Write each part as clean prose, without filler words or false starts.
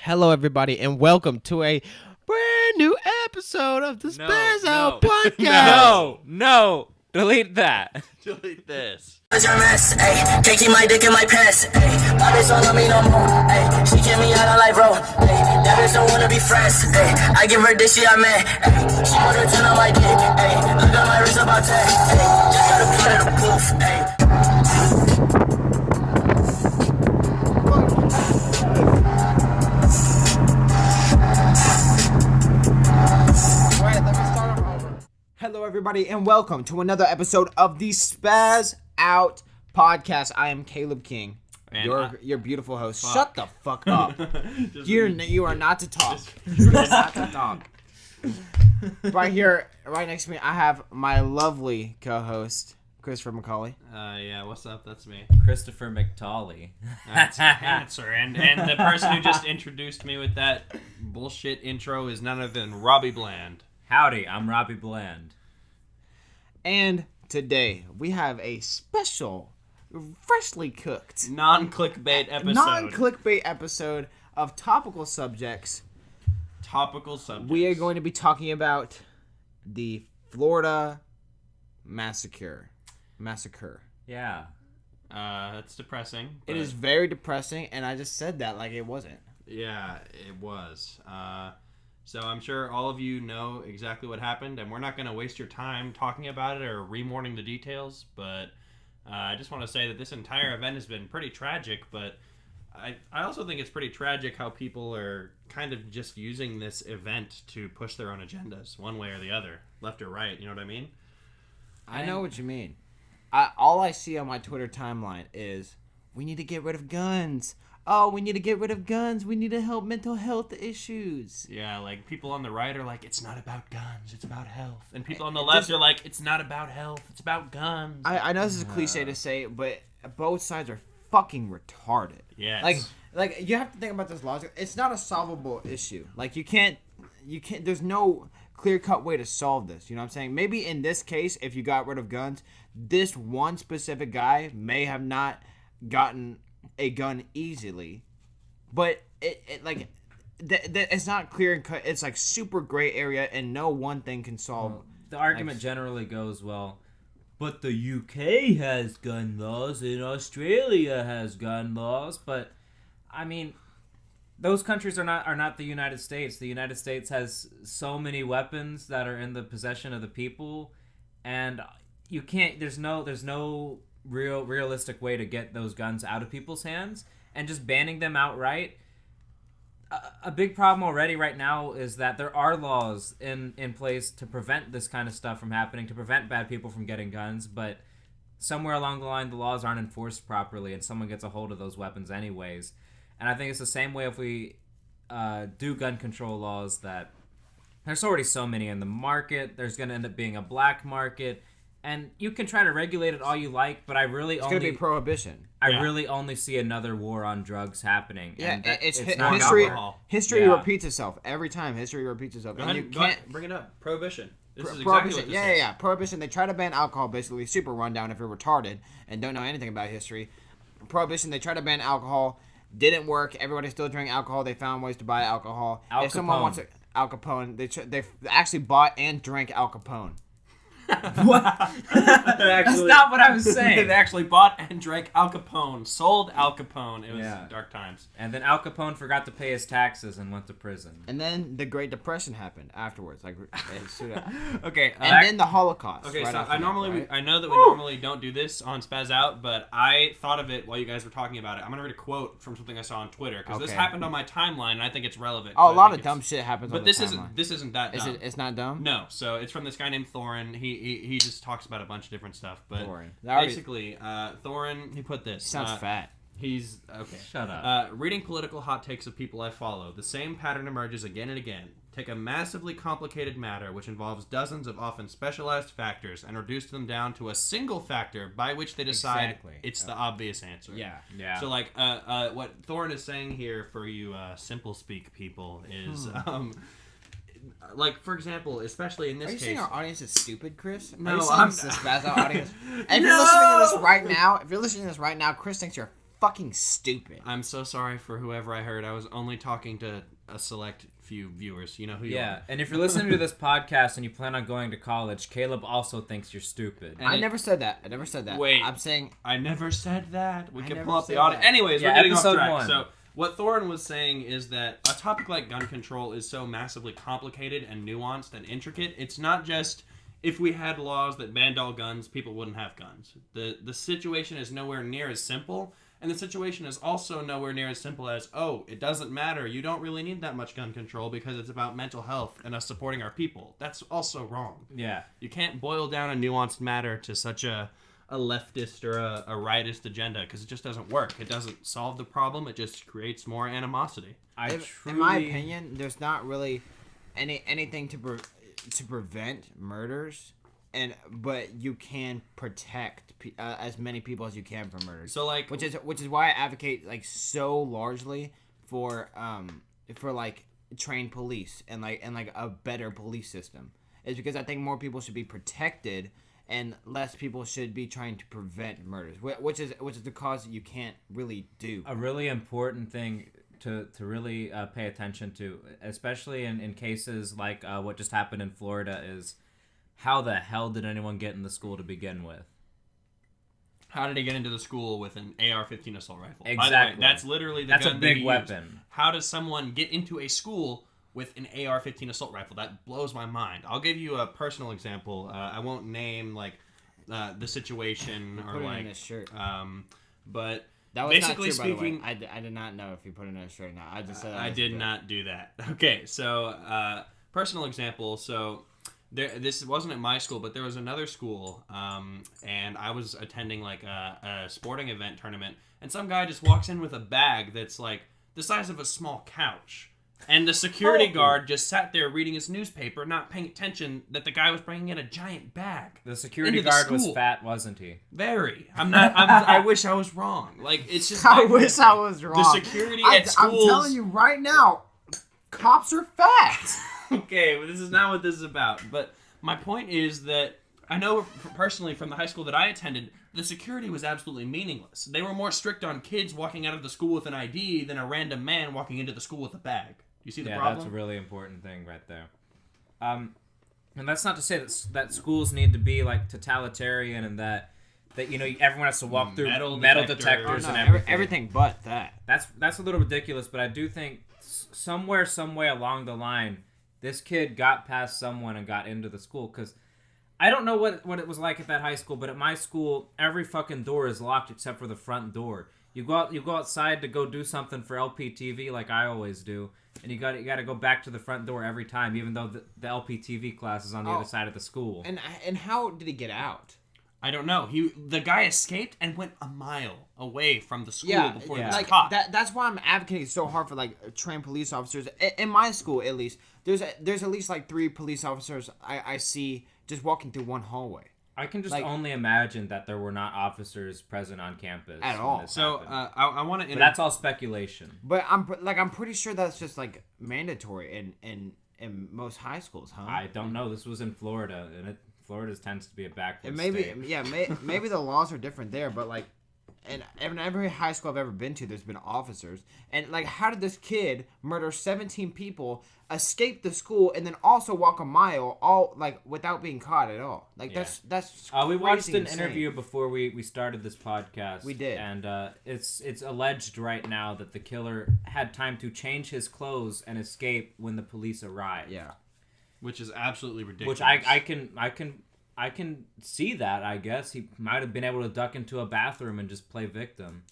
Hello, everybody, and welcome to a brand new episode of the Spaz Out podcast. No, delete that. Delete this. Your mess, ayy. Can't keep my dick in my pants, ayy. My bitch don't love me no more, ayy. She kick me out on life, bro, ayy. That bitch don't wanna be friends, ayy. I give her this shit, I'm mad, ayy. She wanna turn on my dick, ayy. Look at my wrist about 10, ayy. Just gotta put it in the booth, ayy. Hello, everybody, and welcome to another episode of the Spaz Out podcast. I am Caleb King, your beautiful host. Fuck. Shut the fuck up. You are not to talk. You are not to talk. Right here, right next to me, I have my lovely co-host, Christopher McCauley. Yeah, what's up? That's me. Christopher McTawley. That's answer. And the person who just introduced me with that bullshit intro is none other than Robbie Bland. Howdy, I'm Robbie Bland. And today, we have a special, freshly cooked, Non-clickbait episode. non-clickbait episode of topical subjects. Topical subjects. We are going to be talking about the Florida massacre. Yeah. That's depressing. It is very depressing, and I just said that like it wasn't. Yeah, it was. So I'm sure all of you know exactly what happened, and we're not going to waste your time talking about it or remorning the details, but I just want to say that this entire event has been pretty tragic, but I also think it's pretty tragic how people are kind of just using this event to push their own agendas, one way or the other, left or right, you know what I mean? I know what you mean. All I see on my Twitter timeline is, we need to get rid of guns. Oh, we need to get rid of guns. We need to help mental health issues. Yeah, like, people on the right are like, it's not about guns, it's about health. And people on the left are like, it's not about health, it's about guns. I know this is a cliche to say, but both sides are fucking retarded. Yes. Like you have to think about this logic. It's not a solvable issue. Like, you can't, there's no clear-cut way to solve this. You know what I'm saying? Maybe in this case, if you got rid of guns, this one specific guy may have not gotten a gun easily, but it's not clear and cut. It's like super gray area, and no one thing can solve. Well, the argument generally goes, well, but the UK has gun laws and Australia has gun laws, but I mean, those countries are not the United States. The United States has so many weapons that are in the possession of the people, and you can't. There's no realistic way to get those guns out of people's hands, and just banning them outright. A big problem already right now is that there are laws in place to prevent this kind of stuff from happening, to prevent bad people from getting guns, but somewhere along the line the laws aren't enforced properly and someone gets a hold of those weapons anyways. And I think it's the same way if we do gun control laws, that there's already so many in the market. There's going to end up being a black market. And you can try to regulate it all you like, but It's going to be prohibition. I really only see another war on drugs happening. Yeah, and it's not history. alcohol. History Yeah. repeats itself every time. History repeats itself. Go And ahead, you go can't. ahead, bring it up. Prohibition. This is exactly Prohibition. what this Yeah, is. yeah. Prohibition. They try to ban alcohol, basically super rundown if you're retarded and don't know anything about history. Prohibition. They try to ban alcohol, didn't work. Everybody still drank alcohol. They found ways to buy alcohol. Al If someone Capone. wants Al Capone, they actually bought and drank Al Capone. That's not what I was saying. They actually bought and drank Al Capone, sold Al Capone. It was dark times. And then Al Capone forgot to pay his taxes and went to prison. And then the Great Depression happened afterwards. Like, Okay. and then the Holocaust. Okay, right so after I that. know that we normally don't do this on Spaz Out, but I thought of it while you guys were talking about it. I'm gonna read a quote from something I saw on Twitter because this Okay. happened on my timeline, and I think it's relevant. Oh, a So I lot think of dumb shit happens. But on this the isn't timeline. this isn't that dumb. It's not dumb. No, so it's from this guy named Thorin. He just talks about a bunch of different stuff, but Thorin. basically, Thorin, he put this. Sounds fat. He's okay. Shut up. Reading political hot takes of people I follow, the same pattern emerges again and again. Take a massively complicated matter which involves dozens of often specialized factors and reduce them down to a single factor by which they decide it's the obvious answer. Yeah. So like, what Thorin is saying here for you simple speak people is, like, for example, especially in this Are you case. saying our audience is stupid, Chris? No, Are you I'm saying the Spaz Out audience. And if you're listening to this right now, Chris thinks you're fucking stupid. I'm so sorry for whoever I heard. I was only talking to a select few viewers. You know who you are. And if you're listening to this podcast and you plan on going to college, Caleb also thinks you're stupid. I never said that. Wait. I'm saying... I never said that. We I can never pull up the said audio. that. Anyways, Yeah, we're getting off episode track. 1. So what Thorin was saying is that a topic like gun control is so massively complicated and nuanced and intricate. It's not just if we had laws that banned all guns, people wouldn't have guns. The situation is nowhere near as simple. And the situation is also nowhere near as simple as, oh, it doesn't matter. You don't really need that much gun control because it's about mental health and us supporting our people. That's also wrong. Yeah. You can't boil down a nuanced matter to such a leftist or a rightist agenda because it just doesn't work. It doesn't solve the problem. It just creates more animosity. In my opinion, there's not really anything to prevent murders. But you can protect as many people as you can from murder. So which is why I advocate like so largely for like trained police and like a better police system. Is because I think more people should be protected and less people should be trying to prevent murders, which is the cause that you can't really do. A really important thing to really pay attention to, especially in cases like what just happened in Florida, is how the hell did anyone get in the school to begin with? How did he get into the school with an AR-15 assault rifle? Exactly. By the way, that's literally the gun That's a big that he weapon. used. How does someone get into a school with an AR-15 assault rifle? That blows my mind. I'll give you a personal example. I won't name like the situation or Put it like in his shirt. But That was basically not true, speaking, by the way. I did not know if you put it in a shirt or not. I just said I did not do that. Okay, so personal example. So this wasn't at my school, but there was another school, and I was attending like a sporting event tournament, and some guy just walks in with a bag that's like the size of a small couch. And the security guard just sat there reading his newspaper, not paying attention that the guy was bringing in a giant bag. The security into the guard was school. fat, wasn't he? Very. I wish I was wrong. Like, it's just. I wish I was wrong. The security at schools. I'm telling you right now, cops are fat. Okay, well, this is not what this is about. But my point is that I know personally from the high school that I attended, the security was absolutely meaningless. They were more strict on kids walking out of the school with an ID than a random man walking into the school with a bag. You see the problem? Yeah, that's a really important thing right there. And that's not to say that schools need to be like totalitarian and that you know everyone has to walk through metal detectors and everything but that. That's a little ridiculous, but I do think somewhere, some way along the line, this kid got past someone and got into the school. Because I don't know what it was like at that high school, but at my school, every fucking door is locked except for the front door. You go outside to go do something for LPTV like I always do, and you got to go back to the front door every time, even though the LPTV class is on the other side of the school. And how did he get out? I don't know. The guy escaped and went a mile away from the school before he was like caught. that's why I'm advocating so hard for like trained police officers. In my school, at least, there's at least like 3 police officers I see just walking through one hallway. I can just only imagine that there were not officers present on campus At all. So I want to. But that's all speculation. But I'm pretty sure that's just like mandatory in most high schools, huh? I don't know. This was in Florida, and Florida tends to be a backward Maybe state. maybe the laws are different there, but like, in every high school I've ever been to, there's been officers. And like, how did this kid murder 17 people, escape the school, and then also walk a mile all like without being caught at all? Like that's we watched an insane. interview before we started this podcast. We did, and it's alleged right now that the killer had time to change his clothes and escape when the police arrived. Yeah, which is absolutely ridiculous. Which I can see that. I guess he might have been able to duck into a bathroom and just play victim.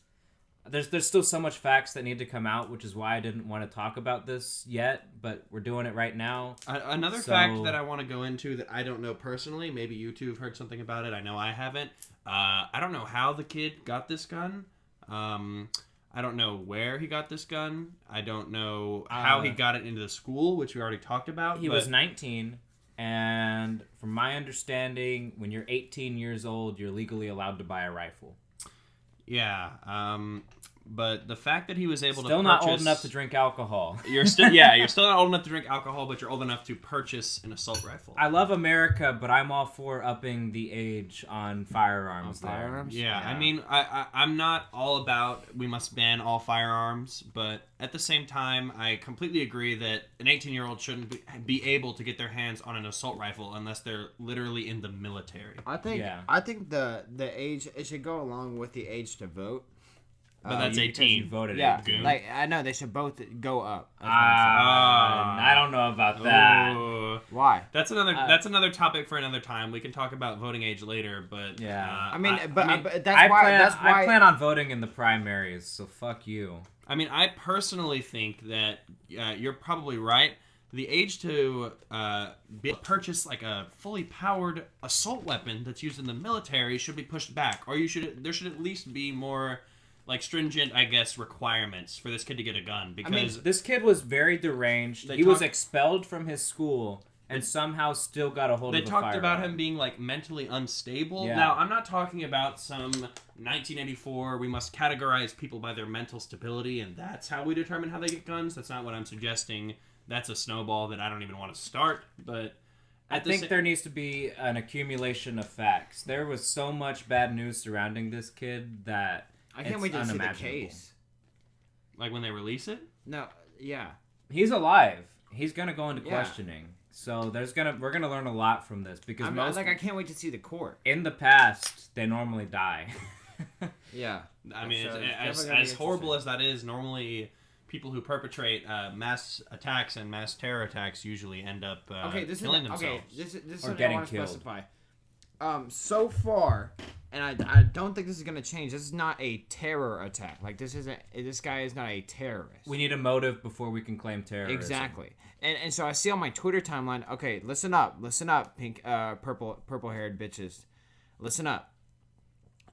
There's still so much facts that need to come out, which is why I didn't want to talk about this yet, but we're doing it right now. Another fact that I want to go into that I don't know personally, maybe you two have heard something about it, I know I haven't. I don't know how the kid got this gun. I don't know where he got this gun. I don't know how he got it into the school, which we already talked about. He was 19, and from my understanding, when you're 18 years old, you're legally allowed to buy a rifle. Yeah. but the fact that he was able Still to not purchase... old enough to drink alcohol. You're still not old enough to drink alcohol, but you're old enough to purchase an assault rifle. I love America, but I'm all for upping the age on firearms. Yeah, I mean, I'm not all about we must ban all firearms, but at the same time, I completely agree that an 18-year-old shouldn't be able to get their hands on an assault rifle unless they're literally in the military. I think the age, it should go along with the age to vote. But that's 18. You voted Yeah, it. like I know they should both go up. I don't know about that. Why? That's another topic for another time. We can talk about voting age later, but Yeah. But that's I why. plan on voting in the primaries, so fuck you. I mean, I personally think that you're probably right. The age to be able to purchase like a fully powered assault weapon that's used in the military should be pushed back, or there should at least be more like stringent, I guess, requirements for this kid to get a gun. Because this kid was very deranged. He was expelled from his school and somehow still got a hold of a firearm. They talked about him being like mentally unstable. Yeah. Now, I'm not talking about some 1984, we must categorize people by their mental stability and that's how we determine how they get guns. That's not what I'm suggesting. That's a snowball that I don't even want to start, but I think there needs to be an accumulation of facts. There was so much bad news surrounding this kid that I can't wait to see the case. Like when they release it? No, yeah. He's alive. He's gonna go into questioning. So we're gonna learn a lot from this because I can't wait to see the court. In the past, they normally die. Yeah. I mean, as horrible as that is, normally people who perpetrate mass attacks and mass terror attacks usually end up killing themselves. Okay, this is or something getting I want to killed. specify. So far, and I don't think this is gonna change. This is not a terror attack. Like this guy is not a terrorist. We need a motive before we can claim terrorism. Exactly. And so I see on my Twitter timeline. Okay, listen up, pink, purple haired bitches, listen up.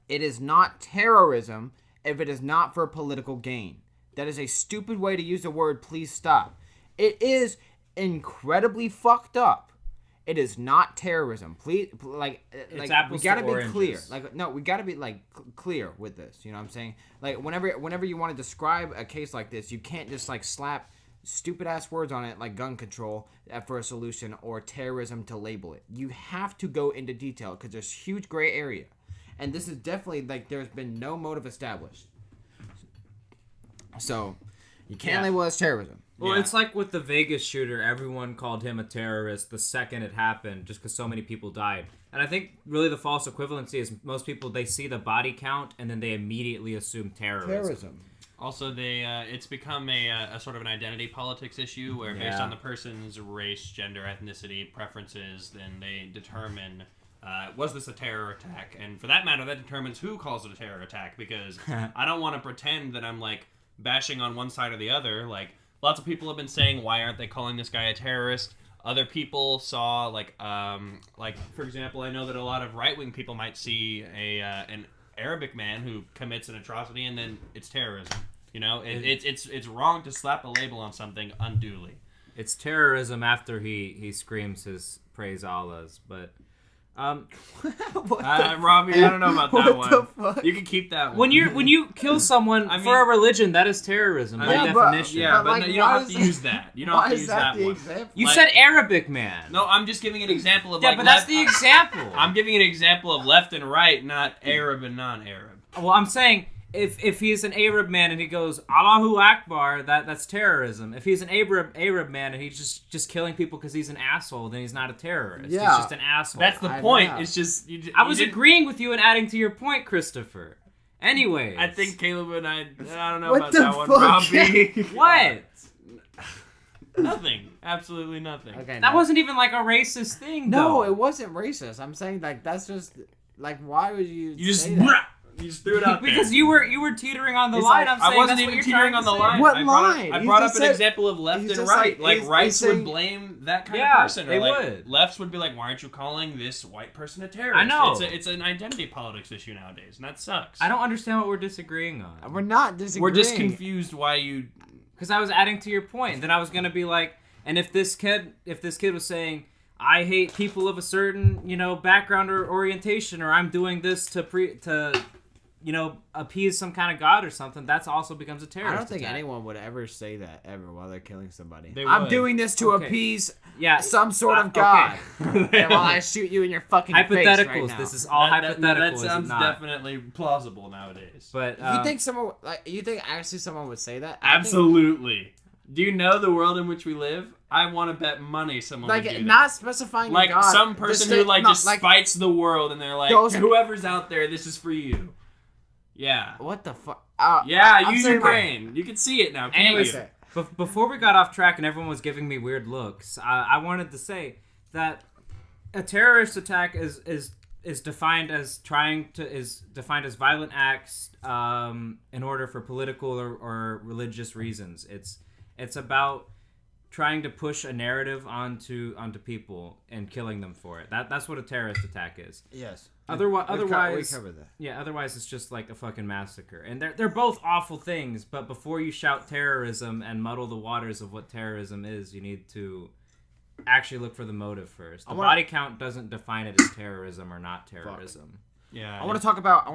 It is not terrorism if it is not for political gain. That is a stupid way to use the word. Please stop. It is incredibly fucked up. It is not terrorism. Please, we gotta be clear. We gotta be clear with this. You know what I'm saying? Like whenever you want to describe a case like this, you can't just slap stupid ass words on it like gun control for a solution or terrorism to label it. You have to go into detail because there's huge gray area, and this is definitely there's been no motive established. So you can't label it as terrorism. Well, it's like with the Vegas shooter, everyone called him a terrorist the second it happened just because so many people died. And I think really the false equivalency is most people, they see the body count and then they immediately assume terrorism. Also, it's become a sort of an identity politics issue where based on the person's race, gender, ethnicity, preferences, then they determine was this a terror attack? And for that matter, that determines who calls it a terror attack because I don't want to pretend that I'm bashing on one side or the other. Lots of people have been saying, why aren't they calling this guy a terrorist? Other people saw, for example, I know that a lot of right-wing people might see an Arabic man who commits an atrocity and then it's terrorism. You know, it's wrong to slap a label on something unduly. It's terrorism after he screams his praise Allahs, but... Robbie, I don't know about that one. The fuck? You can keep that one. When you kill someone for a religion, that is terrorism by definition. But you don't have to use that. You don't have to use that one. Example? You said Arabic man. No, I'm just giving an example of but that's the example. I'm giving an example of left and right, not Arab and non-Arab. Well, I'm saying if he's an Arab man and he goes Allahu Akbar, that's terrorism. If he's an Arab man and he's just killing people because he's an asshole, then he's not a terrorist. Yeah. He's just an asshole. That's the point. It's just I was agreeing with you and adding to your point, Christopher. Anyways, I think Caleb and I don't know what about the that one, fuck? Robbie. What? Nothing. Absolutely nothing. Okay, that wasn't even a racist thing. No, though. it wasn't racist. I'm saying that's just why would you? You just say that? You just threw it out there. Because you were teetering on the line. I'm saying I wasn't that's even what you're teetering on the line. What line? I brought up an example of left and right. Rights would blame that kind of person. They would. Lefts would be like, why aren't you calling this white person a terrorist? I know. It's an identity politics issue nowadays, and that sucks. I don't understand what we're disagreeing on. We're not disagreeing. We're just confused why you... Because I was adding to your point. Then I was going to be like, and if this kid was saying, I hate people of a certain, background or orientation, or I'm doing this to appease some kind of god or something, that's also becomes a terrorist I don't think attack. anyone would ever say that ever while they're killing somebody. They I'm would. doing this to Okay. appease Yeah, some sort of okay. god. And while I shoot you in your fucking face Hypotheticals. right now. This is all hypothetical. That is it sounds not? definitely plausible nowadays. But You think someone you think actually someone would say that? Absolutely. Do you know the world in which we live? I want to bet money someone would do Like that. not specifying Like God. some person who like just like fights the world, and they're like, Those- whoever's out there, this is for you. Yeah. what the fuck? Yeah, I'm use saying your brain. You can see it now, can't Anyways, you? Before we got off track and everyone was giving me weird looks, I wanted to say that a terrorist attack is defined as defined as violent acts in order for political or religious reasons. It's about trying to push a narrative onto people and killing them for it. That's what a terrorist attack is. Yes. Otherwise, we covered that. yeah. Otherwise, it's just like a fucking massacre, and they're both awful things. But before you shout terrorism and muddle the waters of what terrorism is, you need to actually look for the motive first. The body count doesn't define it as terrorism or not terrorism. Yeah. I want to talk about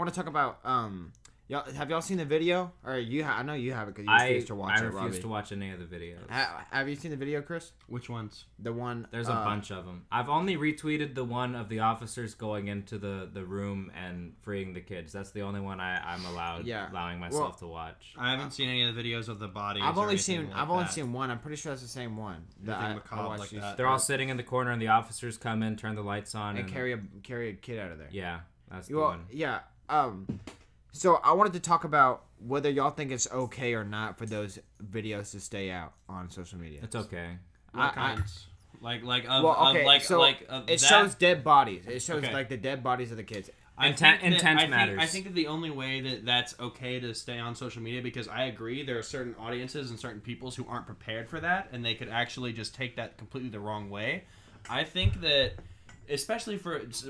y'all, have y'all seen the video? Or I know you have it because you refuse to watch I it, refuse Robbie. to watch any of the videos. Have you seen the video, Chris? Which ones? The one There's a bunch of them. I've only retweeted the one of the officers going into the room and freeing the kids. That's the only one I'm allowing myself to watch. I haven't seen any of the videos of the bodies. I've or only anything seen like that. one. I'm pretty sure it's the same one. Anything macabre like that. They're all sitting in the corner, and the officers come in, turn the lights on, and carry a kid out of there. Yeah, that's the Well, one. yeah. So I wanted to talk about whether y'all think it's okay or not for those videos to stay out on social media. It's okay. What kinds? Like It that? shows dead bodies. It shows Okay. like the dead bodies of the kids. Intent matters. I think that the only way that that's okay to stay on social media, because I agree there are certain audiences and certain peoples who aren't prepared for that, and they could actually just take that completely the wrong way. I think that, especially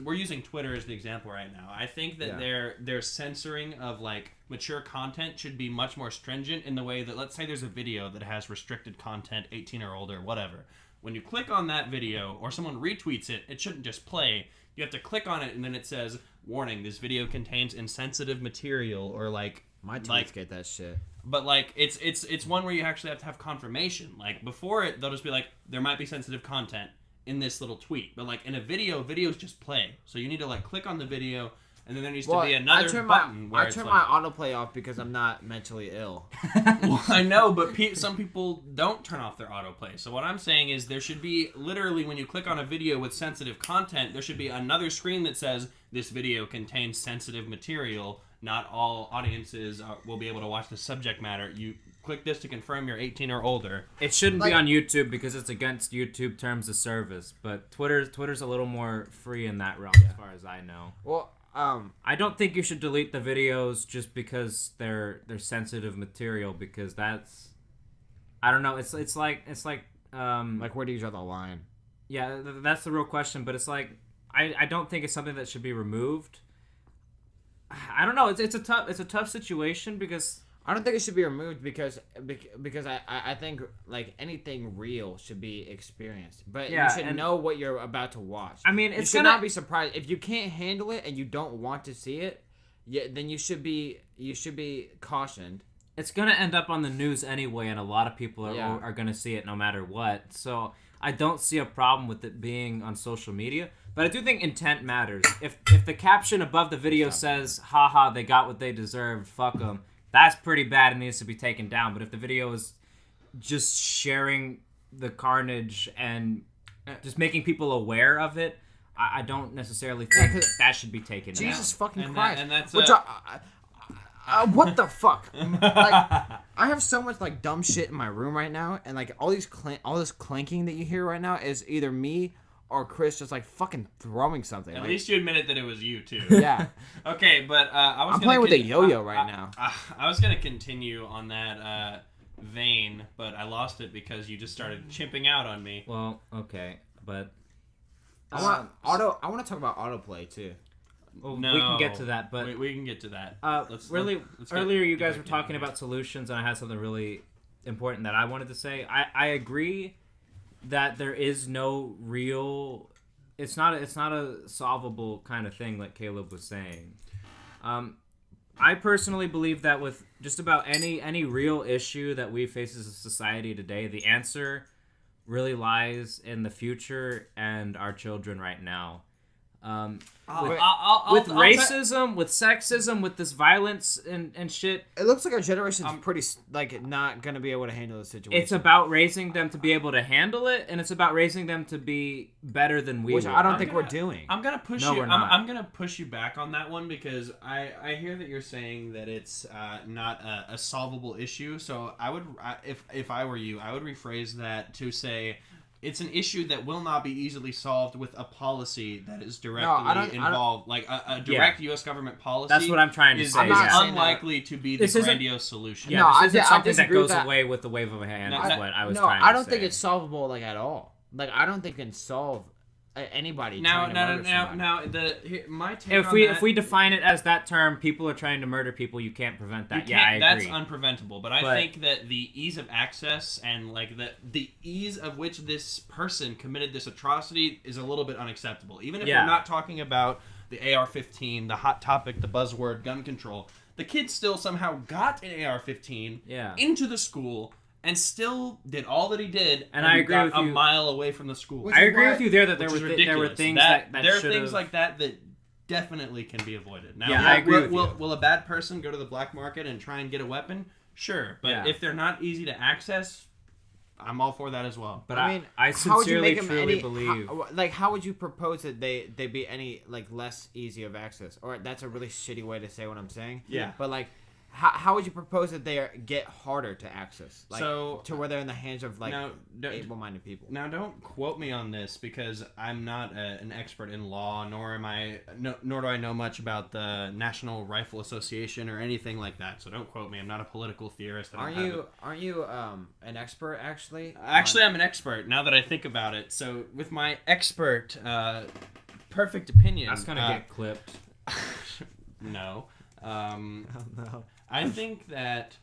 we're using Twitter as the example right now. I think that their censoring of like mature content should be much more stringent in the way that, let's say there's a video that has restricted content, 18 or older, whatever. When you click on that video or someone retweets it, it shouldn't just play. You have to click on it and then it says, warning, this video contains insensitive material, or like My tweets get that shit. But like it's one where you actually have to have confirmation. Like before it, they'll just be like, there might be sensitive content in this little tweet. But like in a video, videos just play. So you need to like click on the video, and then there needs to be another button where I it's turn like, my autoplay off because I'm not mentally ill. Well, I know, but some people don't turn off their autoplay. So what I'm saying is there should be, literally, when you click on a video with sensitive content, there should be another screen that says, this video contains sensitive material. Not all audiences will be able to watch the subject matter. You click this to confirm you're 18 or older. It shouldn't be on YouTube because it's against YouTube terms of service. But Twitter's a little more free in that realm, as far as I know. Well, I don't think you should delete the videos just because they're sensitive material, because that's, I don't know. It's like like where do you draw the line? Yeah, that's the real question. But it's like I don't think it's something that should be removed. I don't know. It's a tough situation because I don't think it should be removed because I think like anything real should be experienced, but you should know what you're about to watch. I mean, you should not be surprised if you can't handle it and you don't want to see it. Yeah, then you should be cautioned. It's gonna end up on the news anyway, and a lot of people are gonna see it no matter what. So I don't see a problem with it being on social media. But I do think intent matters. If the caption above the video says, haha, they got what they deserved, fuck them, that's pretty bad and needs to be taken down. But if the video is just sharing the carnage and just making people aware of it, I don't necessarily think that should be taken down. Jesus fucking Christ. And that's what the fuck? Like, I have so much like dumb shit in my room right now, and like all this clanking that you hear right now is either me or Chris just like fucking throwing something. At least you admitted that it was you too. Yeah. Okay, but I'm playing with a yo-yo right now. I was gonna continue on that vein, but I lost it because you just started chimping out on me. Well, okay, but I want to talk about autoplay too. Well, no, we can get to that, but we can get to that. Earlier you guys were talking about solutions, and I had something really important that I wanted to say. I agree that there is no real, it's not a solvable kind of thing like Caleb was saying. I personally believe that with just about any real issue that we face as a society today, the answer really lies in the future and our children right now. With racism, with sexism, with this violence and shit, It looks like our generation's pretty like not gonna be able to handle the situation. it's about raising them to be able to handle it, and it's about raising them to be better than we which were. I don't think we're doing. I'm gonna push No, you. we're not. I'm gonna push you back on that one because I hear that you're saying that it's not a solvable issue. So if I were you, I would rephrase that to say it's an issue that will not be easily solved with a policy that is directly involved, like a direct U.S. government policy. That's what I'm trying to say. I'm not yeah. saying unlikely to be the This isn't- grandiose solution. Yeah, No, this isn't I something that disagree with goes that. away with the wave of a hand. No, Is what I was no, trying to I don't say. think it's solvable like at all. Like I don't think it can solve anybody. Now, trying to murder somebody. my take If on we that, if we define it as that term, people are trying to murder people. You can't prevent that. you Yeah, can't- I agree. that's unpreventable. But I think that the ease of access and like the ease of which this person committed this atrocity is a little bit unacceptable. Even if Yeah. we're not talking about the AR-15, the hot topic, the buzzword, gun control, the kid still somehow got an AR-15 Yeah. into the school and still did all that he did, And I agree got with a you. mile away from the school. Which I is agree why- with you there that there Which were is there were ridiculous. things that there are should things have. like that definitely can be avoided. Now, Yeah, I agree with you. will a bad person go to the black market and try and get a weapon? Sure, but Yeah. if they're not easy to access, I'm all for that as well. But I mean, I how would you sincerely make them truly any? believe. How would you propose that they be any like less easy of access? Or that's a really shitty way to say what I'm saying. Yeah. But like, how would you propose that they get harder to access? Like, So- to where they're in the hands of like Now, able-minded people. Now, don't quote me on this because I'm not an expert in law, nor do I know much about the National Rifle Association or anything like that. So don't quote me. I'm not a political theorist. Aren't you an expert actually? Actually, I'm an expert now that I think about it. So with my expert, perfect opinion, That's gonna get clipped. no. Oh, no. I think that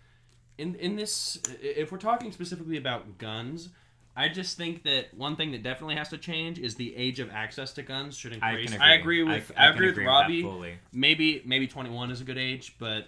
in this, if we're talking specifically about guns, I just think that one thing that definitely has to change is the age of access to guns should increase. I agree with Robbie. Fully. Maybe 21 is a good age, but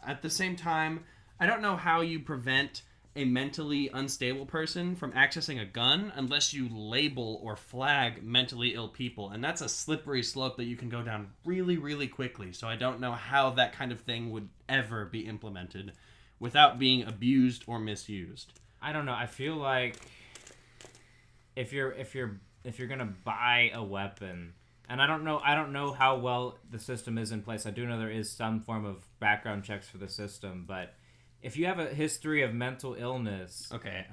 at the same time, I don't know how you prevent a mentally unstable person from accessing a gun unless you label or flag mentally ill people, and that's a slippery slope that you can go down really, really quickly. So I don't know how that kind of thing would ever be implemented without being abused or misused. I don't know. I feel like if you're gonna buy a weapon, and I don't know how well the system is in place. I do know there is some form of background checks for the system, but if you have a history of mental illness, Okay,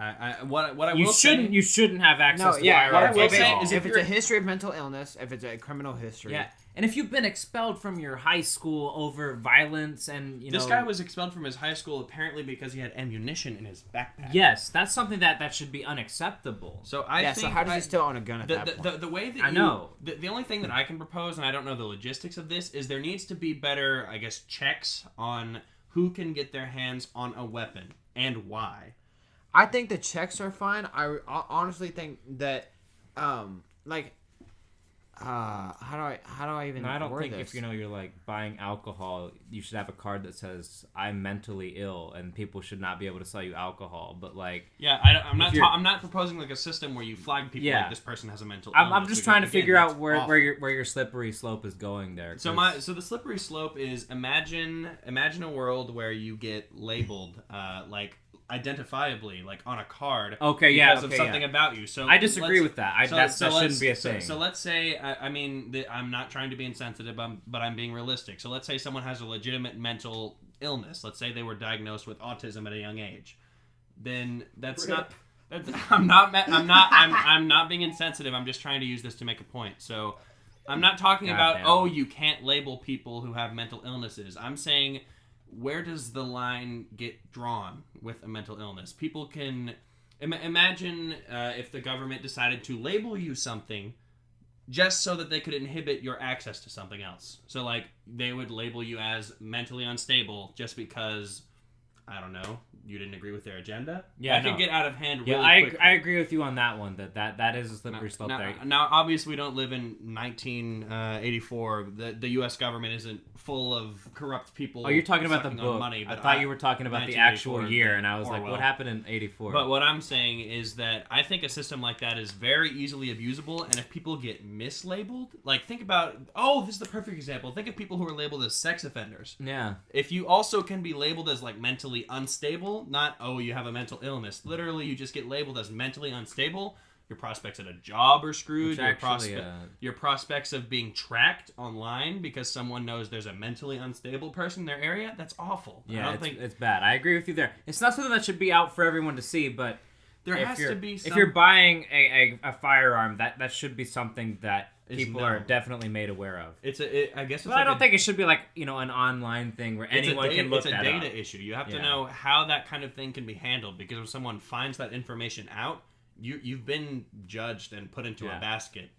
what I will say, you shouldn't have access to what I firearms will at say all. is if it's you're- a history of mental illness, if it's a criminal history, Yeah, and if you've been expelled from your high school over violence and this guy was expelled from his high school apparently because he had ammunition in his backpack. yes, that's something that should be unacceptable. So I think so how does he still own a gun at that point? the way that I know. the only thing that I can propose, and I don't know the logistics of this, is there needs to be better, I guess, checks on who can get their hands on a weapon and why. I think the checks are fine. I honestly think that, how do I even? And I don't word think this? if you're like buying alcohol, you should have a card that says I'm mentally ill, and people should not be able to sell you alcohol. But like, Yeah, I'm not proposing like a system where you flag people Yeah. like this person has a mental I'm illness, just because, trying to again, figure that's out where awful. your slippery slope is going there. So 'cause- the slippery slope is imagine a world where you get labeled like identifiably like on a card because of something about you. So I disagree let's- with that. so- That so shouldn't let's- be a so- thing. So let's say I'm not trying to be insensitive, but I'm being realistic. So let's say someone has a legitimate mental illness. Let's say they were diagnosed with autism at a young age. Then that's not. I'm not being insensitive. I'm just trying to use this to make a point. So I'm not talking about Goddamn. you can't label people who have mental illnesses. I'm saying, where does the line get drawn with a mental illness? People can imagine if the government decided to label you something just so that they could inhibit your access to something else. So like they would label you as mentally unstable just because I don't know, you didn't agree with their agenda. Yeah, that could get out of hand really Yeah, quickly. I agree with you on that one. That is a slippery slope there. Now, obviously, we don't live in 1984. The U.S. government isn't full of corrupt people. Oh, you're talking about the sucking on book. money, I but thought you were talking about the actual 1984 year, and I was like, Orwell. what happened in 84? But what I'm saying is that I think a system like that is very easily abusable, and if people get mislabeled, like think about, this is the perfect example. Think of people who are labeled as sex offenders. Yeah. If you also can be labeled as like mentally unstable, not, you have a mental illness. Literally, you just get labeled as mentally unstable. Your prospects at a job are screwed. Your prospects of being tracked online because someone knows there's a mentally unstable person in their area, that's awful. Yeah, it's bad. I agree with you there. It's not something that should be out for everyone to see, but there has to be some... If you're buying a firearm, that should be something that people are definitely made aware of. I don't think it should be like, an online thing where anyone can look that up. It's a data issue. You have to know how that kind of thing can be handled, because if someone finds that information out, you've been judged and put into a basket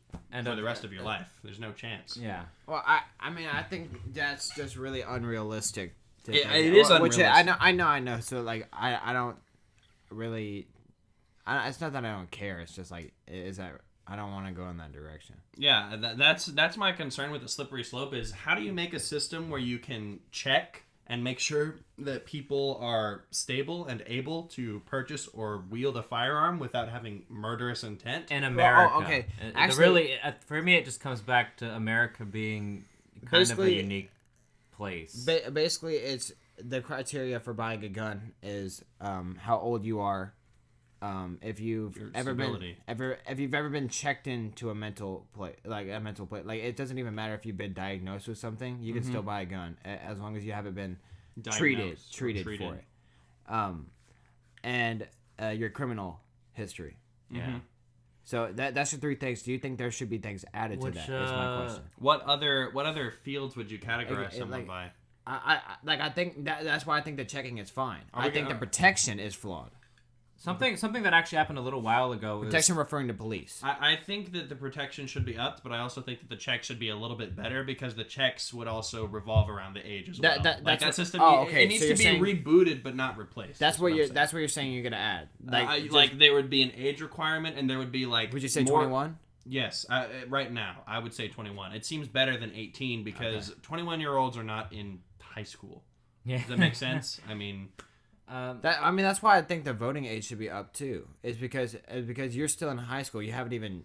for the rest of your life. There's no chance. Yeah. Well, I mean, I think that's just really unrealistic. It is unrealistic. Which I know. So like, I don't really. It's not that I don't care. It's just like, I don't want to go in that direction. Yeah, that's my concern with the slippery slope is how do you make a system where you can check and make sure that people are stable and able to purchase or wield a firearm without having murderous intent? In America. Well, okay. Actually, for me, it just comes back to America being kind of a unique place. Basically, it's the criteria for buying a gun is how old you are. If you've ever been checked into a mental place, like it doesn't even matter if you've been diagnosed with something, you can still buy a gun as long as you haven't been treated for it. And your criminal history. Yeah. So that's the three things. Do you think there should be things added to that? Is my question. What other fields would you categorize someone by? I think that's why I think the checking is fine. I think the protection is flawed. Something that actually happened a little while ago. Protection referring to police. I think that the protection should be upped, but I also think that the checks should be a little bit better because the checks would also revolve around the age as well. That system, it needs to be rebooted but not replaced. That's what you're saying you're gonna add. Like there would be an age requirement, and there would be like. Would you say 21? Yes, right now I would say 21. It seems better than 18 because 21-year-olds are not in high school. Yeah. Does that make sense? I mean. That's why I think the voting age should be up too. Is because you're still in high school. You haven't even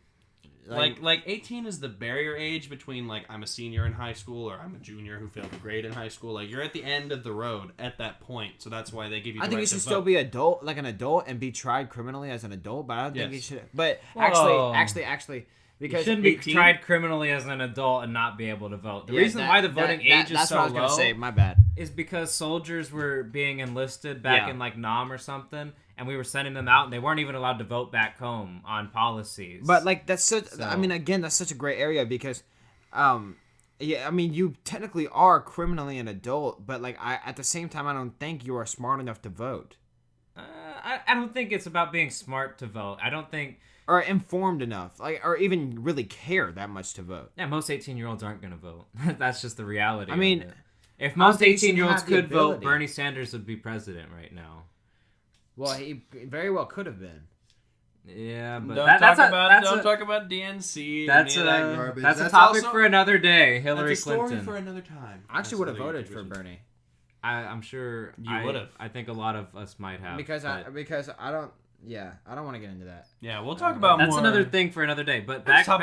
like 18 is the barrier age between like I'm a senior in high school or I'm a junior who failed a grade in high school. Like you're at the end of the road at that point. So that's why they give you. I think you should still be an adult and be tried criminally as an adult. But I don't think you should. But actually. Because you shouldn't be tried criminally as an adult and not be able to vote. The reason why the voting age is so low. That's what I was gonna say. My bad. Is because soldiers were being enlisted back in like Nam or something, and we were sending them out, and they weren't even allowed to vote back home on policies. But like that's such. So. I mean, again, that's such a great area because, you technically are criminally an adult, but like at the same time, I don't think you are smart enough to vote. I don't think it's about being smart to vote. I don't think. Or informed enough, or even really care that much to vote. Yeah, most 18-year-olds aren't going to vote. That's just the reality. I mean, of it. If most 18-year-olds could vote, Bernie Sanders would be president right now. Well, he very well could have been. Yeah, but don't talk about DNC. That's that garbage. That's a topic for another day. Hillary Clinton. Story for another time. I actually would have voted for Bernie. I'm sure you would have. I think a lot of us might have because I don't. Yeah, I don't want to get into that. Yeah, we'll talk about that's more. another thing for another day. But back on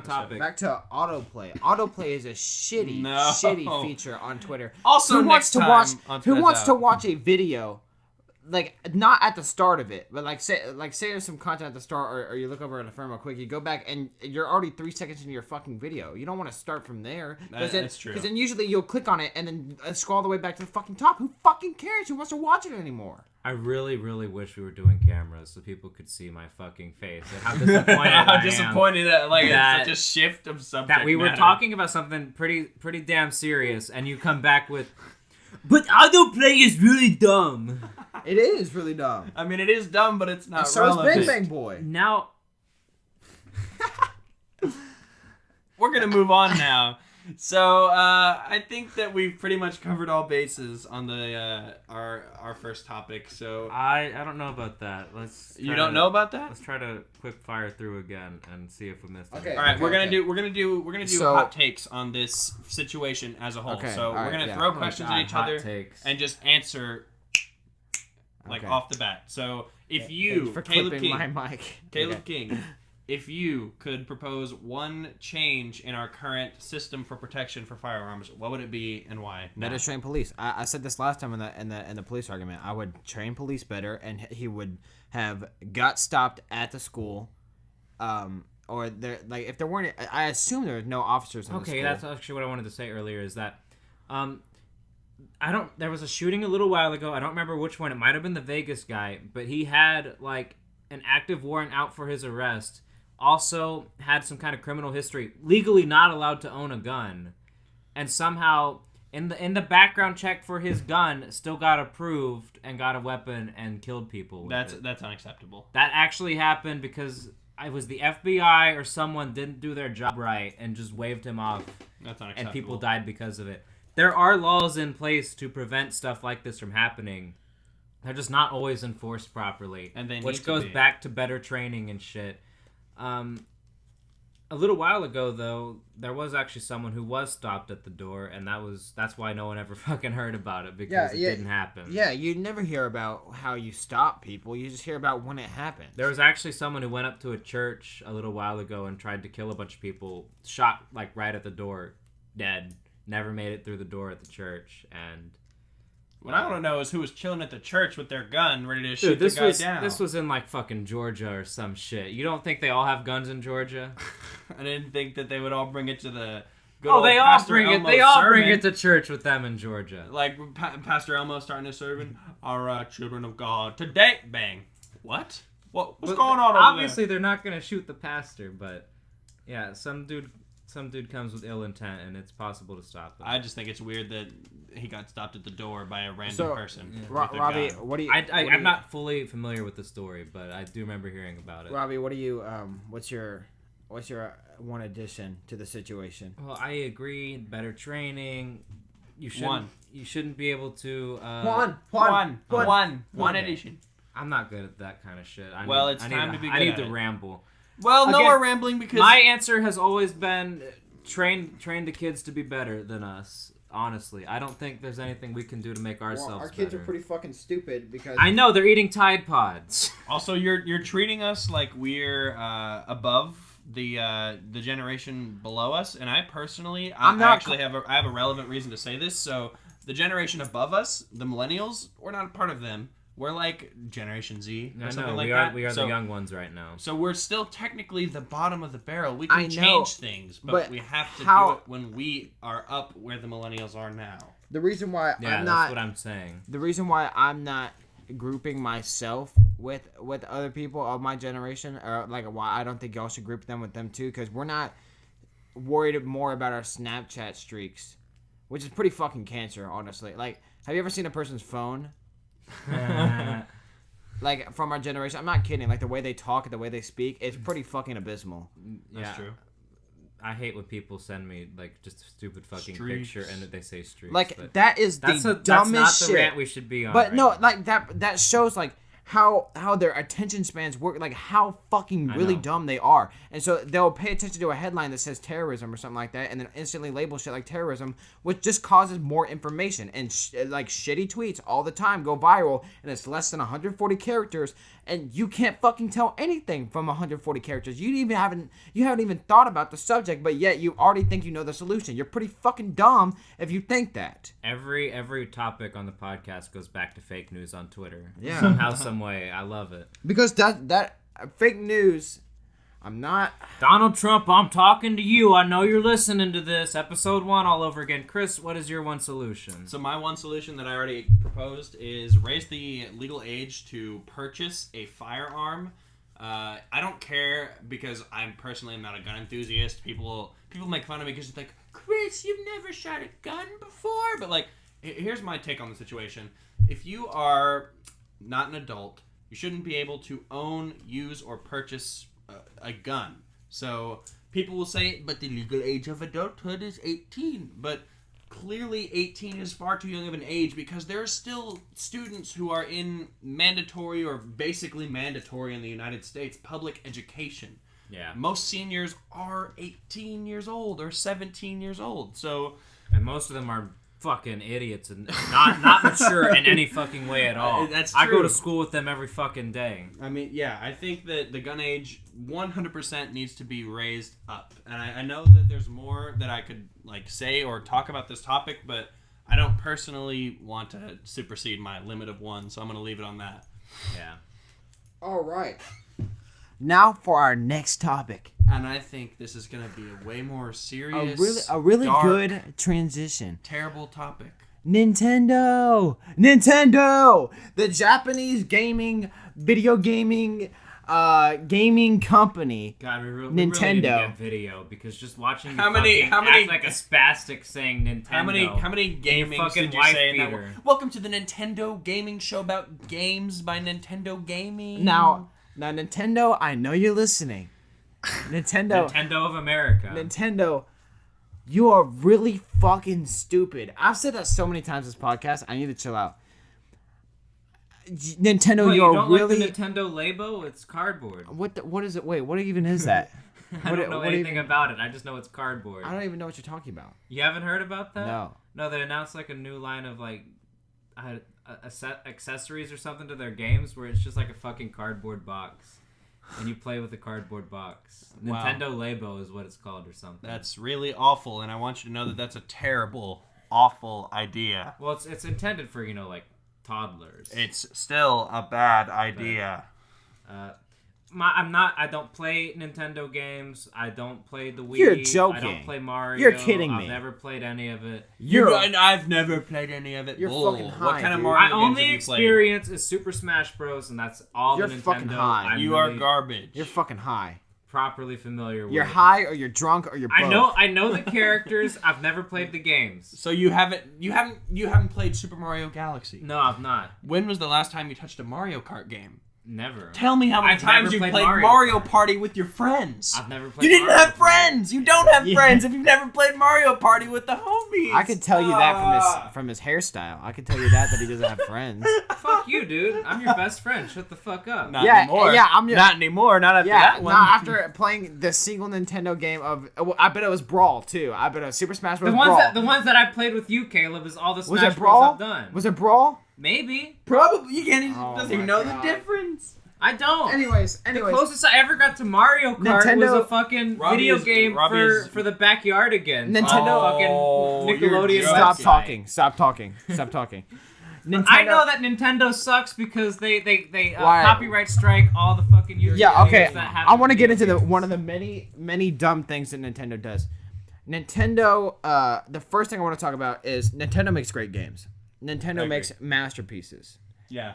topic. Back to autoplay. Autoplay is a shitty feature on Twitter. Also, who wants to watch a video, like not at the start of it, but say there's some content at the start, or you look over at a firm real quick, you go back and you're already 3 seconds into your fucking video. You don't want to start from there. That's true. Because then usually you'll click on it and then scroll all the way back to the fucking top. Who fucking cares? Who wants to watch it anymore? I really, really wish we were doing cameras so people could see my fucking face and how disappointed I'm disappointed at such a shift of subject that we were talking about something pretty damn serious, and you come back with, but autoplay is really dumb. It is really dumb. I mean, it is dumb, but it's not so relevant. So is Bang Bang Boy. Now, we're gonna move on now. So I think that we've pretty much covered all bases on the our first topic. So I don't know about that. You don't know about that? Let's try to quick fire through again and see if we missed Okay. anything. All right, Okay, we're gonna do So- hot takes on this situation as a whole. Okay, So all we're right, gonna yeah. throw Oh my questions God, at each hot other takes. and just answer like Okay. off the bat. So if Thanks you, for Caleb clipping King, my mic. Caleb Okay. King, if you could propose one change in our current system for protection for firearms, what would it be and why? Better train police. I said this last time in the police argument. I would train police better, and he would have got stopped at the school, or there like if there weren't. I assume there were no officers in the school. Okay, that's actually what I wanted to say earlier. Is that, there was a shooting a little while ago. I don't remember which one. It might have been the Vegas guy, but he had like an active warrant out for his arrest. Also had some kind of criminal history. Legally not allowed to own a gun, and somehow in the background check for his gun still got approved and got a weapon and killed people. That's unacceptable. That actually happened because it was the FBI or someone didn't do their job right and just waved him off. That's unacceptable. And people died because of it. There are laws in place to prevent stuff like this from happening. They're just not always enforced properly. And they which need to goes be. back to better training and shit. A little while ago, though, there was actually someone who was stopped at the door, and that's why no one ever fucking heard about it, because it didn't happen. Yeah, you never hear about how you stop people. You just hear about when it happened. There was actually someone who went up to a church a little while ago and tried to kill a bunch of people, shot like right at the door, dead. Never made it through the door at the church, and What I want to know is who was chilling at the church with their gun, ready to shoot this the guy was down. this was in like fucking Georgia or some shit. You don't think they all have guns in Georgia? I didn't think that they would all bring it to the. Good Oh, old they all Pastor bring it. Elmo's They all bring sermon. it to church with them in Georgia. Like Pastor Elmo starting his sermon. All right, children of God, today, bang. What's But going on over obviously, they're not gonna shoot the pastor, but yeah, some dude comes with ill intent, and it's possible to stop them. I just think it's weird that he got stopped at the door by a random person. with a Robbie, gun. what do you? I'm not fully familiar with the story, but I do remember hearing about it. Robbie, what do you? What's your one addition to the situation? Well, I agree. Better training. You One. shouldn't be able to. One Okay. edition. I'm not good at that kind of shit. It's time to be I good need at to it. ramble. Well, no Again, more rambling because My answer has always been train the kids to be better than us. Honestly, I don't think there's anything we can do to make ourselves our kids better. are pretty fucking stupid because I know they're eating Tide Pods. also you're treating us like we're above the generation below us, and I personally I actually have a relevant reason to say this. So the generation above us, the millennials, we're not a part of them. We're like Generation Z or something like that. We are So- the young ones right now. So we're still technically the bottom of the barrel. We can I know, change things, but we have to how- do it when we are up where the millennials are now. the reason why Yeah, I'm that's not what I'm saying. the reason why I'm not grouping myself with other people of my generation, or like why I don't think y'all should group them with them too, because we're not worried more about our Snapchat streaks, which is pretty fucking cancer, honestly. Like, have you ever seen a person's phone? Like, from our generation, I'm not kidding. Like, the way they talk, the way they speak, it's pretty fucking abysmal. That's true. I hate when people send me like just a stupid fucking Streaks. picture and they say streaks. Like, but that is the that's dumbest not the shit. rant we should be on. But right no, now. like that shows like how their attention spans work, like how fucking really know. dumb they are. And so they'll pay attention to a headline that says terrorism or something like that, and then instantly label shit like terrorism, which just causes more information. And like shitty tweets all the time go viral, and it's less than 140 characters, and you can't fucking tell anything from 140 characters. You haven't even thought about the subject, but yet you already think you know the solution. You're pretty fucking dumb if you think that. Every topic on the podcast goes back to fake news on Twitter. Yeah. Somehow, some way. I love it. Because that fake news, I'm not. Donald Trump, I'm talking to you. I know you're listening to this. Episode 1 all over again. Chris, what is your one solution? So my one solution that I already proposed is raise the legal age to purchase a firearm. I don't care because I'm personally not a gun enthusiast. People make fun of me because it's like, Chris, you've never shot a gun before. But like, here's my take on the situation. If you are not an adult, you shouldn't be able to own, use, or purchase a gun. So people will say, but the legal age of adulthood is 18. But clearly 18 is far too young of an age because there are still students who are in mandatory or basically mandatory in the United States public education. Yeah. Most seniors are 18 years old or 17 years old. So, and most of them are fucking idiots and not mature in any fucking way at all. That's I go true. to school with them every fucking day. I mean, yeah, I think that the gun age 100% needs to be raised up. And I know that there's more that I could like say or talk about this topic, but I don't personally want to supersede my limit of 1, so I'm going to leave it on that. Yeah. All right. Now for our next topic. And I think this is going to be a way more serious, A really dark, good transition. terrible topic. Nintendo, the Japanese video gaming company. God, we really Nintendo. need to get video because just watching How you many- fucking how many- act like a spastic saying Nintendo. How many gaming fucking did you wife say in that beater. one? Welcome to the Nintendo Gaming Show about games by Nintendo Gaming. Now Nintendo, I know you're listening. Nintendo, of America. Nintendo, you are really fucking stupid. I've said that so many times this podcast. I need to chill out. Nintendo, Wait, you you are don't really. like the Nintendo Labo? It's cardboard. What is it? Wait, what even is that? I don't know what anything even- about it. I just know it's cardboard. I don't even know what you're talking about. You haven't heard about that? No. No, they announced like a new line of like accessories or something to their games where it's just like a fucking cardboard box. And you play with a cardboard box. Wow. Nintendo Labo is what it's called or something. That's really awful, and I want you to know that that's a terrible, awful idea. Well, it's intended for, like toddlers. It's still a bad idea. I don't play Nintendo games. I don't play the Wii. You're joking. I don't play Mario. You're kidding me. I've never played any of it. I've never played any of it. You're Bull. fucking high, What kind of dude. Mario My games only have you played? experience is Super Smash Bros. And that's all You're the Nintendo fucking high. I'm You are really garbage. You're fucking high. properly familiar with. You're high or you're drunk or you're both. I know the characters. I've never played the games. So you haven't played Super Mario Galaxy. No, I've not. When was the last time you touched a Mario Kart game? Never. Tell me how many I've times never you played played Mario Mario Party with your friends. I've never played. You didn't Mario have friends. You don't have Yeah. friends if you've never played Mario Party with the homies. I could tell you that from his hairstyle. I could tell you that he doesn't have friends. Fuck you, dude. I'm your best friend. Shut the fuck up. Not Yeah, anymore. yeah, I'm your- not anymore. Not after Yeah, that no, one. after playing the single Nintendo game of, I bet it was Brawl too. I bet it was Super Smash Bros. The ones Brawl. the ones that I played with you, Caleb, is all the Was Smash it Bros. Brawl? I've done. Was it Brawl? Maybe. Probably you can't even Oh doesn't even my know God. the difference. I don't. Anyways, The closest I ever got to Mario Kart Nintendo- was a fucking Robbie video is- game Robbie is- for the backyard again. Nintendo- Oh, fucking you're Nickelodeon. joking. Stop website. talking. Stop talking. Stop talking. Nintendo, I know that Nintendo sucks because they Why? copyright strike all the fucking YouTube Yeah, okay. games that have I want to get into video one of the many dumb things that Nintendo does. Nintendo, the first thing I want to talk about is Nintendo makes great games. Nintendo makes masterpieces. Yeah.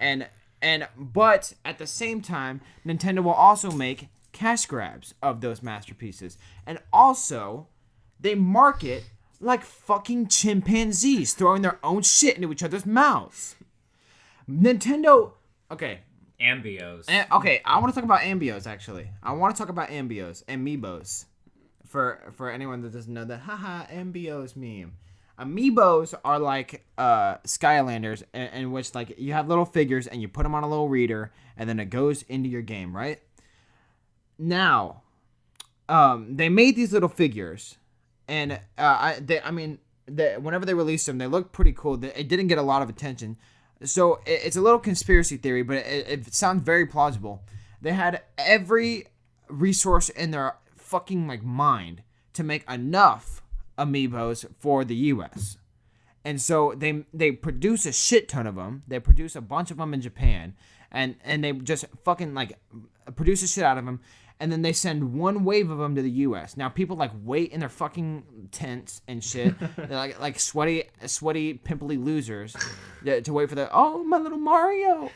But at the same time, Nintendo will also make cash grabs of those masterpieces. And also, they market like fucking chimpanzees throwing their own shit into each other's mouths. Nintendo, okay. Ambios. Okay, I want to talk about Ambios actually. I want to talk about Ambios, Amiibos. For anyone that doesn't know that, haha, Ambios meme. Amiibos are like Skylanders, in which like you have little figures and you put them on a little reader, and then it goes into your game, right? Now, they made these little figures, and whenever they released them, they looked pretty cool. It didn't get a lot of attention, so it's a little conspiracy theory, but it sounds very plausible. They had every resource in their fucking like mind to make enough Amiibos for the US. And so they produce a shit ton of them. They produce a bunch of them in Japan, and they just fucking like produce a shit out of them, and then they send one wave of them to the US. Now people like wait in their fucking tents and shit. They're like sweaty pimply losers to wait for oh my little Mario,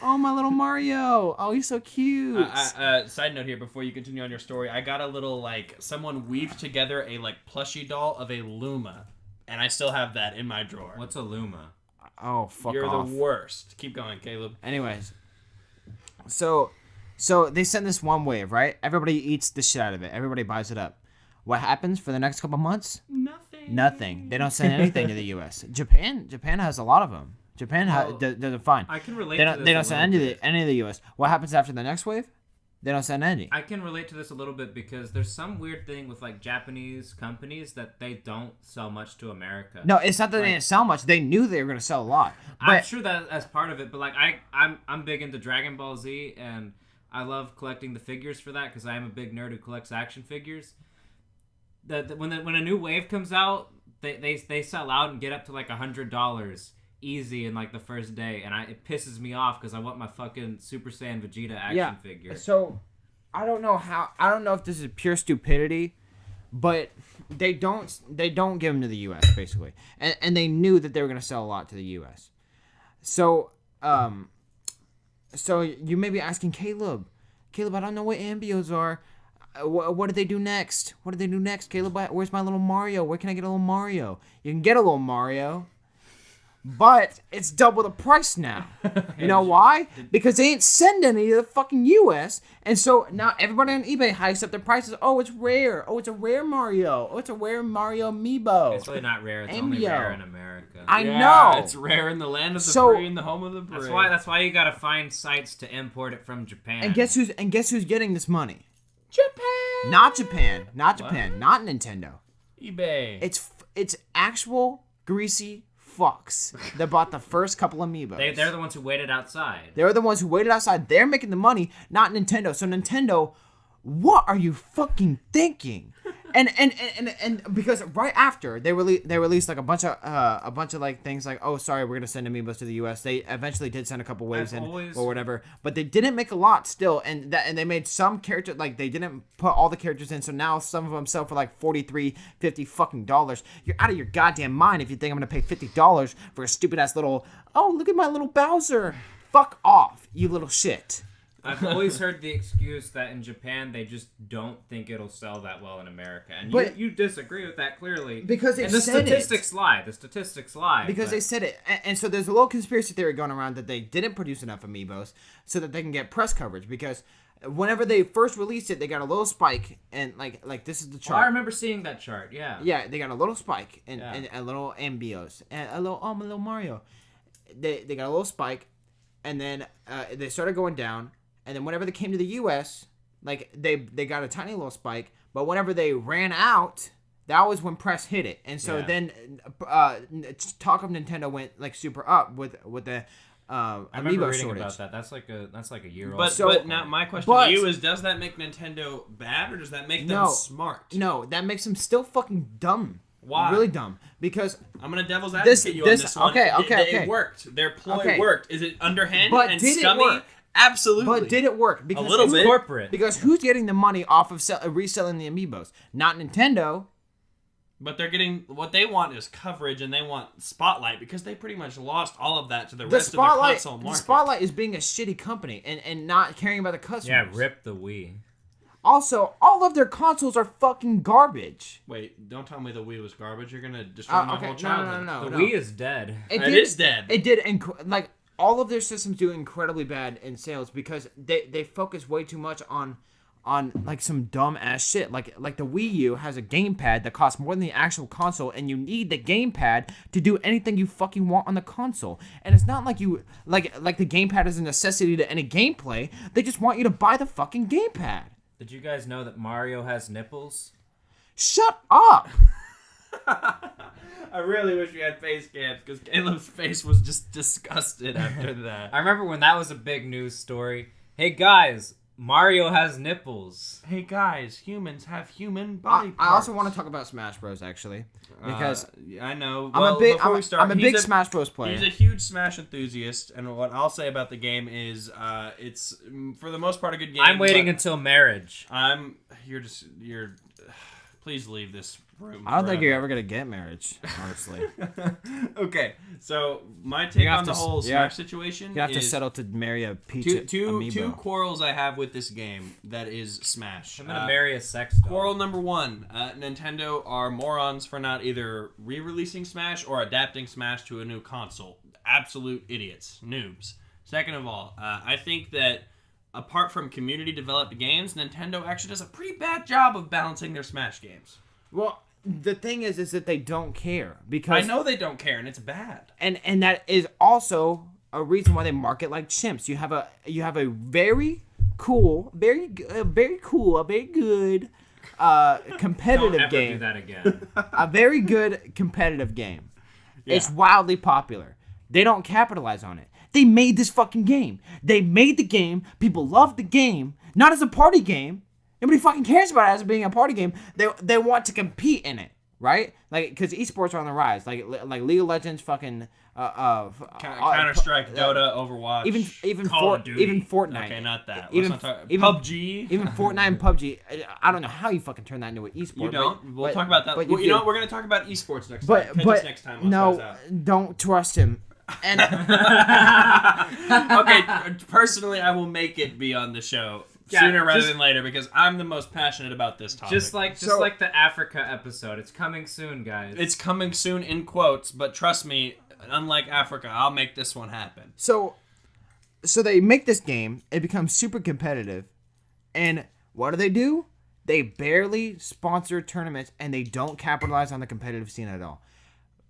oh he's so cute. Side note here before you continue on your story, I got a little like someone weaved together a like plushie doll of a Luma, and I still have that in my drawer. What's a Luma? Oh fuck You're off. the worst. Keep going, Caleb. Anyways, so they send this one wave, right? Everybody eats the shit out of it. Everybody buys it up. What happens for the next couple months? Nothing. Nothing. They don't send anything to the U.S. Japan has a lot of them. Japan does it fine. I can relate They to don't. this They a don't send little bit. any of the U.S. What happens after the next wave? They don't send any. I can relate to this a little bit because there's some weird thing with like Japanese companies that they don't sell much to America. No, it's not that they didn't sell much. They knew they were going to sell a lot. I'm But sure that as part of it, but like I'm big into Dragon Ball Z and I love collecting the figures for that because I am a big nerd who collects action figures. When a new wave comes out, they sell out and get up to like $100 easy in like the first day, and it pisses me off because I want my fucking Super Saiyan Vegeta action figure. So I don't know if this is pure stupidity, but they don't give them to the U.S. basically, and they knew that they were going to sell a lot to the U.S. So so you may be asking Caleb, I don't know what ambios are. What did they do next? Caleb? Where's my little Mario? Where can I get a little Mario? You can get a little Mario. But it's double the price now. You know why? Because they ain't send any to the fucking U.S. And so now everybody on eBay hikes up their prices. Oh, it's rare. Oh, it's a rare Mario. Oh, it's a rare Mario amiibo. It's really not rare. It's only rare in America. I know. It's rare in the land of the free and the home of the brave. That's why you gotta find sites to import it from Japan. And guess who's getting this money? Japan. Not Japan. Not Nintendo. eBay. It's actual greasy fucks that bought the first couple amiibos. They're the ones who waited outside. They're the ones who waited outside. They're making the money, not Nintendo. So Nintendo, what are you fucking thinking? And because right after they released like a bunch of like things like, oh sorry, we're gonna send amiibos to the U.S. They eventually did send a couple waves in or whatever, but they didn't make a lot still, and they made some characters, like they didn't put all the characters in, so now some of them sell for like $43, $50 fucking dollars. You're out of your goddamn mind if you think I'm gonna pay $50 for a stupid ass little, oh look at my little Bowser. Fuck off, you little shit. I've always heard the excuse that in Japan they just don't think it'll sell that well in America, and you disagree with that clearly. Because they the said statistics lie. The statistics lie. Because they said it, and so there's a little conspiracy theory going around that they didn't produce enough amiibos so that they can get press coverage. Because whenever they first released it, they got a little spike, and like this is the chart. Oh, I remember seeing that chart. Yeah. Yeah, they got a little spike and a little ambios and a little Mario. They got a little spike, and then they started going down. And then whenever they came to the U.S., like they got a tiny little spike, but whenever they ran out, that was when press hit it. And so then talk of Nintendo went like super up with the I remember amiibo reading shortage. about that. That's like a year old. But now my question to you is: does that make Nintendo bad, or does that make them smart? No, that makes them still fucking dumb. Why? Really dumb. Because I'm gonna devil's advocate you on this one. Okay. It worked. Their ploy worked. Is it underhanded and did scummy? It work? Absolutely. But did it work? Because a little bit. Corporate. Because who's getting the money off of reselling the amiibos? Not Nintendo. But they're getting what they want is coverage, and they want spotlight because they pretty much lost all of that to the rest of the console market. The spotlight is being a shitty company and not caring about the customers. Yeah, rip the Wii. Also, all of their consoles are fucking garbage. Wait, don't tell me the Wii was garbage. You're gonna destroy my whole childhood. No. The Wii is dead. It is dead. It did, like all of their systems do incredibly bad in sales because they focus way too much on like some dumb ass shit. Like the Wii U has a gamepad that costs more than the actual console, and you need the gamepad to do anything you fucking want on the console. And it's not like you like the gamepad is a necessity to any gameplay. They just want you to buy the fucking gamepad. Did you guys know that Mario has nipples? Shut up. I really wish we had face cams because Caleb's face was just disgusted after that. I remember when that was a big news story. Hey guys, Mario has nipples. Hey guys, humans have human body parts. I also want to talk about Smash Bros. Actually, because I know. I'm a big Smash Bros. player. He's a huge Smash enthusiast, and what I'll say about the game is, it's for the most part a good game. I'm waiting until marriage. You're. Please leave this room. I don't think you're ever gonna get marriage, honestly. Okay, so my take on the whole Smash situation you have to is settle to marry a peach two amiibo. quarrels I have with this game. That is Smash. I'm gonna marry a sex doll. Quarrel number one: Nintendo are morons for not either re-releasing Smash or adapting Smash to a new console. Absolute idiots, noobs. Second of all, I think that apart from community-developed games, Nintendo actually does a pretty bad job of balancing their Smash games. Well, the thing is that they don't care because I know they don't care, and it's bad. and that is also a reason why they market like chimps. You have a very cool, very good competitive Don't ever game. do that again. A very good competitive game. Yeah. It's wildly popular. They don't capitalize on it. They made this fucking game. They made the game. People love the game. Not as a party game. Nobody fucking cares about it as being a party game. They want to compete in it, right? Like, because esports are on the rise. Like League of Legends, fucking Counter-Strike, Dota, Overwatch, even Call of Duty. even Fortnite. Okay, not that. Even Let's not talk, even PUBG. Even Fortnite and PUBG. I don't know how you fucking turn that into an esport. You don't. but- We'll talk about that. but Well, you do. know what? We're going to talk about esports next But time. Catch us next time on Spaz no, Out. don't trust him. And Okay, personally, I will make it be on the show Yeah, sooner rather just- than later because I'm the most passionate about this topic. Just like the Africa episode. It's coming soon, guys. It's coming soon in quotes, but trust me, unlike Africa, I'll make this one happen. so they make this game. It becomes super competitive, and what do? They barely sponsor tournaments, and they don't capitalize on the competitive scene at all.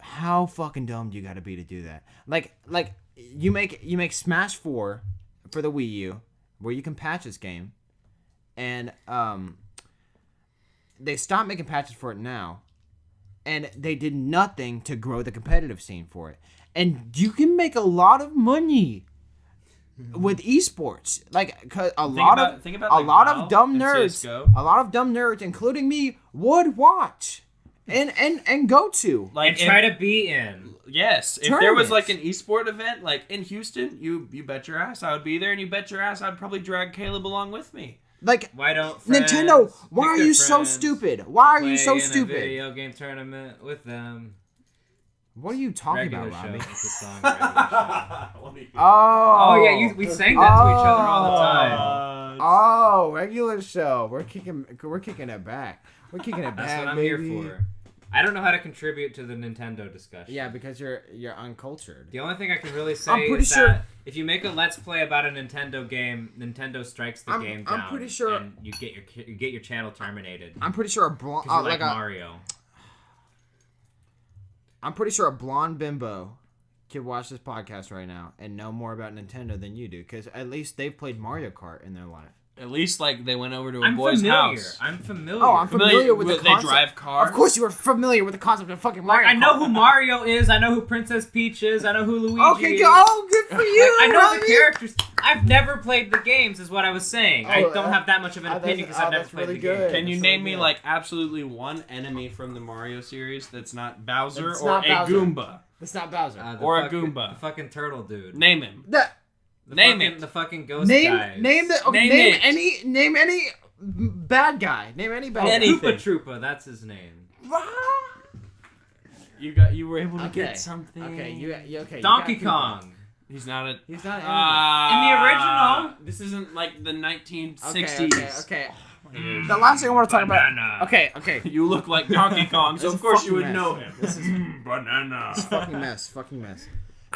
How fucking dumb do you got to be to do that? Like you make Smash 4 for the Wii U, where you can patch this game, and they stopped making patches for it now, and they did nothing to grow the competitive scene for it. And you can make a lot of money with esports, like 'cause a lot of dumb and nerds, CS:GO. a lot of dumb nerds, including me, would watch and go to. and try to be in. Yes, if there was Tournaments. like an esport event, like in Houston, you bet your ass I would be there, and you bet your ass I'd probably drag Caleb along with me. Like Why don't friends Nintendo, why pick are their you so friends, stupid? Why are you play so in a stupid? video game tournament with them. What are you talking Regular about, show. Robbie? It's a song. Regular show. Oh, Oh yeah, we sang that to each other all the time. Oh, regular show. We're kicking it back. We're kicking it That's back, what I'm baby. here for. I don't know how to contribute to the Nintendo discussion. Yeah, because you're uncultured. The only thing I can really say I'm pretty is sure- that if you make a Let's Play about a Nintendo game, Nintendo strikes the game down. I'm pretty sure- and you get your channel terminated. I'm pretty sure a blonde, 'Cause you like Mario. I'm pretty sure a blonde bimbo could watch this podcast right now and know more about Nintendo than you do, because at least they've played Mario Kart in their life. At least like they went over to a I'm boy's familiar. house. I'm familiar. Oh, I'm familiar with the They concept. drive cars. Of course, you were familiar with the concept of fucking Mario. I know Kart. who Mario is. I know who Princess Peach is. I know who Luigi Okay, is. good for you. I know the Robbie. characters. I've never played the games, is what I was saying. I Oh, don't have that much of an that's- opinion because I've never that's played really the game. good. Can you That's name really me good. like absolutely one enemy from the Mario series that's not Bowser It's or not a Bowser. Goomba? It's not Bowser. The Or a fucking- Goomba. The fucking turtle dude. Name him. That Name fucking, it. The fucking ghost name guys. name the Name name it. any bad guy. Name any bad Oh, guy. Anything. Koopa Troopa, that's his name. You were able to Okay. get something. Okay, you okay. you Donkey got Kong. He's not a. He's not. In the original? This isn't like the Okay, 1960s. okay. The last thing I want to talk Banana. about. Okay. You look like Donkey Kong, so It's of a course you fucking would mess. know him. This is Banana. fucking mess.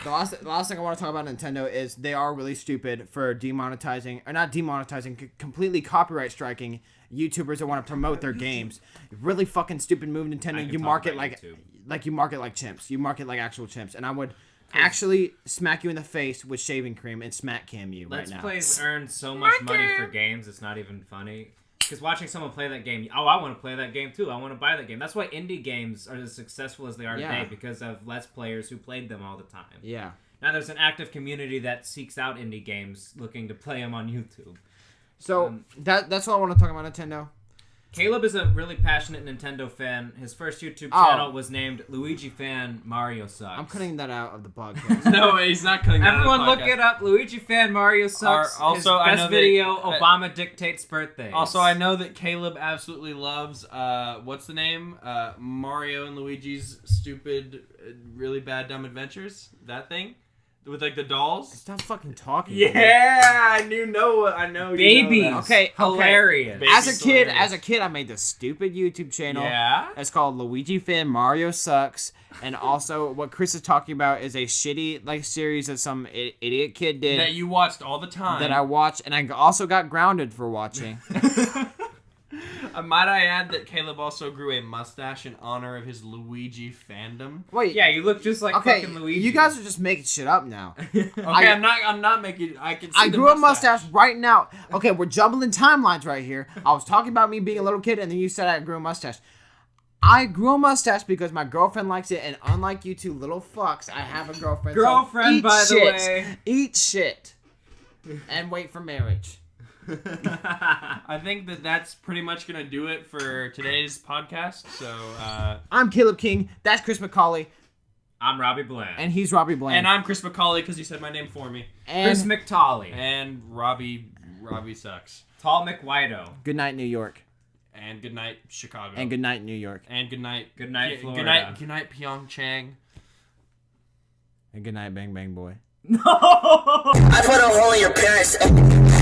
The last thing I want to talk about Nintendo is they are really stupid for demonetizing, or not demonetizing, completely copyright striking YouTubers that want to promote their games. Really fucking stupid move, Nintendo. can You talk market about like YouTube. you market like chimps. You market like actual chimps, and I would actually smack you in the face with shaving cream and smack cam you Let's right now. Plays earn so much money for games, it's not even funny. Because watching someone play that game, oh, I want to play that game too. I want to buy that game. That's why indie games are as successful as they are Yeah. today, because of Let's Players who played them all the time. Yeah. Now there's an active community that seeks out indie games looking to play them on YouTube. So that's all I want to talk about Nintendo. Caleb is a really passionate Nintendo fan. His first YouTube Oh. channel was named Luigi Fan Mario Sucks. I'm cutting that out of the podcast. No, he's not cutting that out of the Everyone look podcast. it up. Luigi Fan Mario Sucks. Also, His I best know that- video, Obama dictates birthdays. Also, I know that Caleb absolutely loves, what's the name? Mario and Luigi's stupid, really bad, dumb adventures. That thing? With like the dolls. Stop fucking talking. Yeah, I know. Babies. Okay, Hilarious. Baby As hilarious. a kid, I made this stupid YouTube channel. Yeah. It's called Luigi Fan Mario Sucks, and also what Chris is talking about is a shitty like series that some idiot kid did That you watched all the time. that I watched, and I also got grounded for watching. Might I add that Caleb also grew a mustache in honor of his Luigi fandom. Wait, Yeah, you look just like okay, fucking Luigi. you guys are just making shit up now. Okay, I'm not making. I can. See I the grew a mustache right now. Okay, we're jumbling timelines right here. I was talking about me being a little kid, and then you said I grew a mustache. I grew a mustache because my girlfriend likes it, and unlike you two little fucks, I have a girlfriend. Girlfriend, so eat by the shit, way. Eat shit. And wait for marriage. I think that's pretty much gonna do it for today's podcast. So, I'm Caleb King. That's Chris McCauley. I'm Robbie Bland. And he's Robbie Bland. and I'm Chris McCauley because he said my name for me. And Chris McTolly. And Robbie sucks. Tall McWhito. good night, New York. And good night, Chicago. And good night, New York. And good night. Good night, Good Florida. night, Pyeongchang. And good night, Bang Bang Boy. No! I put a hole in your parents.